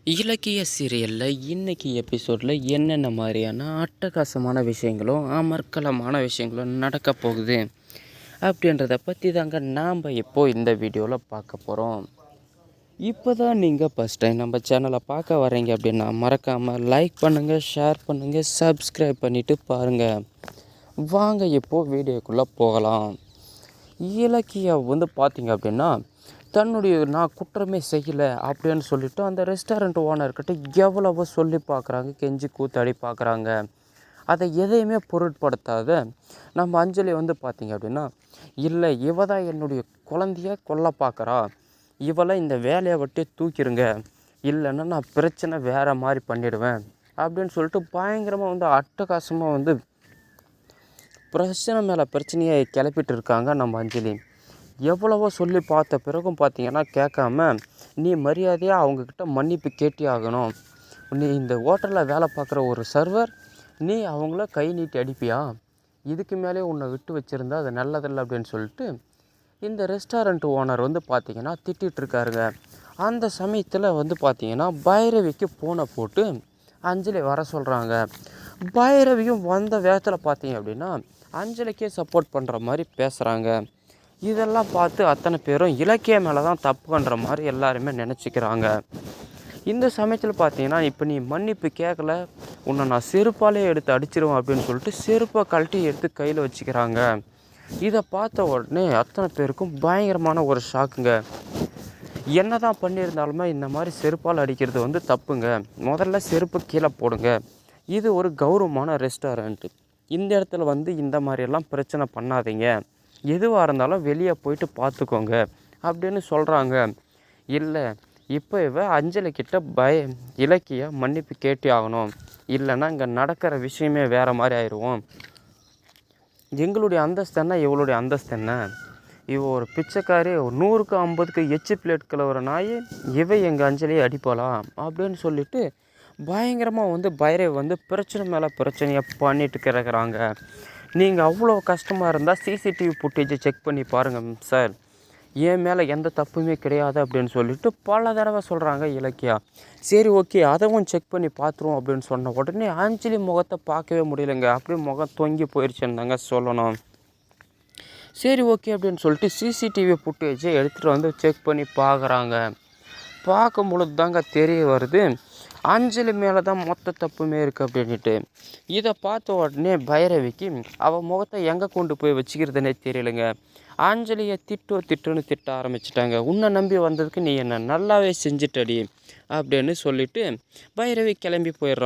இலக்கிய சீரியலில் இன்னைக்கு எபிசோடில் என்னென்ன மாதிரியான அட்டகாசமான விஷயங்களும் அமர்க்கலமான விஷயங்களும் நடக்க போகுது அப்படின்றத பற்றி தாங்க நாம் இப்போது இந்த வீடியோவில் பார்க்க போகிறோம். இப்போ தான் நீங்கள் ஃபஸ்ட் டைம் நம்ம சேனலை பார்க்க வரீங்க அப்படின்னா மறக்காமல் லைக் பண்ணுங்கள், ஷேர் பண்ணுங்கள், சப்ஸ்கிரைப் பண்ணிவிட்டு பாருங்கள். வாங்க இப்போது வீடியோக்குள்ளே போகலாம். இலக்கியா பார்த்திங்க அப்படின்னா தன்னுடைய நான் குற்றமே செய்யலை அப்படின்னு சொல்லிவிட்டு அந்த ரெஸ்டாரண்ட் ஓனர்கிட்ட எவ்வளவோ சொல்லி பார்க்குறாங்க, கெஞ்சி கூத்தாடி பார்க்குறாங்க. அதை எதையுமே பொருட்படுத்தாத நம்ம அஞ்சலி பார்த்திங்க அப்படின்னா, இல்லை இவ தான் என்னுடைய குழந்தைய கொல்ல பார்க்குறா, இவளை இந்த வேலையை விட்டு தூக்கிடுங்க, இல்லைன்னா நான் பிரச்சனை வேறு மாதிரி பண்ணிவிடுவேன் அப்படின்னு சொல்லிட்டு பயங்கரமாக அட்டகாசமாக பிரச்சனை மேலே பிரச்சனையை கிளப்பிட்டு இருக்காங்க நம்ம அஞ்சலி. எவ்வளவோ சொல்லி பார்த்த பிறகும் பார்த்திங்கன்னா கேட்காம, நீ மரியாதையாக அவங்கக்கிட்ட மன்னிப்பு கேட்டே ஆகணும். நீ இந்த ஹோட்டலில் வேலை பார்க்குற ஒரு சர்வர், நீ அவங்கள கை நீட்டி அடிப்பியா? இதுக்கு மேலே உன்னை விட்டு வச்சுருந்தா அது நல்லதில்லை அப்படின்னு சொல்லிட்டு இந்த ரெஸ்டாரண்ட் ஓனர் பார்த்திங்கன்னா திட்டிகிட்ருக்காருங்க. அந்த சமயத்தில் பார்த்திங்கன்னா பைரவிக்கு ஃபோனை போட்டு அஞ்சலி வர சொல்கிறாங்க. பைரவியும் வந்த வேகத்தில் பார்த்திங்க அப்படின்னா அஞ்சலிக்கே சப்போர்ட் பண்ணுற மாதிரி பேசுகிறாங்க. இதெல்லாம் பார்த்து அத்தனை பேரும் இலக்கிய மேலே தான் தப்புன்ற மாதிரி எல்லாருமே நினச்சிக்கிறாங்க. இந்த சமயத்தில் பார்த்தீங்கன்னா, இப்போ நீ மன்னிப்பு கேட்கல, உன்னை நான் செருப்பாலே எடுத்து அடிச்சிருவேன் அப்படின்னு சொல்லிட்டு செருப்பை கழட்டி எடுத்து கையில் வச்சுக்கிறாங்க. இதை பார்த்த உடனே அத்தனை பேருக்கும் பயங்கரமான ஒரு ஷாக்குங்க. என்ன தான் பண்ணியிருந்தாலுமே இந்த மாதிரி செருப்பால் அடிக்கிறது தப்புங்க. முதல்ல செருப்பு கீழே போடுங்க. இது ஒரு கௌரவமான ரெஸ்டாரண்ட். இந்த இடத்துல இந்த மாதிரியெல்லாம் பிரச்சனை பண்ணாதீங்க. எதுவாக இருந்தாலும் வெளியே போயிட்டு பார்த்துக்கோங்க அப்படின்னு சொல்கிறாங்க. இல்லை, இப்போ அஞ்சலிக்கிட்ட இலக்கிய மன்னிப்பு கேட்டே ஆகணும், இல்லைன்னா இங்கே நடக்கிற விஷயமே வேறு மாதிரி ஆயிடுவோம். எங்களுடைய அந்தஸ்து என்ன, இவளுடைய அந்தஸ்து என்ன? இவ ஒரு பிச்சைக்காரி, 100க்கு 50க்கு எச்சு பிளேட் கிளவுற நாய், இவை எங்கள் அஞ்சலியை அடிப்பலாம் அப்படின்னு சொல்லிட்டு பயங்கரமாக பைரவி பிரச்சனை மேலே பிரச்சனையை பண்ணிட்டு கிடக்குறாங்க. நீங்கள் அவ்வளோ கஷ்டமாக இருந்தால் சிசிடிவி ஃபுட்டேஜை செக் பண்ணி பாருங்கள் சார், என் மேலே எந்த தப்புமே கிடையாது அப்படின்னு சொல்லிட்டு பல தடவை சொல்கிறாங்க இலக்கியா. சரி ஓகே, அதவும் செக் பண்ணி பார்த்துருவோம் அப்படின்னு சொன்ன உடனே அஞ்சலி முகத்தை பார்க்கவே முடியலைங்க. அப்படியே முகம் தொங்கி போயிடுச்சுன்னாங்க சொல்லணும். சரி ஓகே அப்படின்னு சொல்லிட்டு சிசிடிவி ஃபுட்டேஜை எடுத்துகிட்டு செக் பண்ணி பார்க்குறாங்க. பார்க்கும் பொழுது தாங்க தெரிய வருது, அஞ்சலி மேலே தான் மொத்த தப்புமே இருக்குது அப்படின்ட்டு. இதை பார்த்த உடனே பைரவிக்கு அவள் முகத்தை எங்கே கொண்டு போய் வச்சுக்கிறதுனே தெரியலைங்க. அஞ்சலியை திட்டுன்னு திட்ட ஆரம்பிச்சிட்டாங்க. உன்னை நம்பி வந்ததுக்கு நீ என்ன நல்லாவே செஞ்சிட்டடி அப்படின்னு சொல்லிட்டு பைரவி கிளம்பி போயிடுறான்.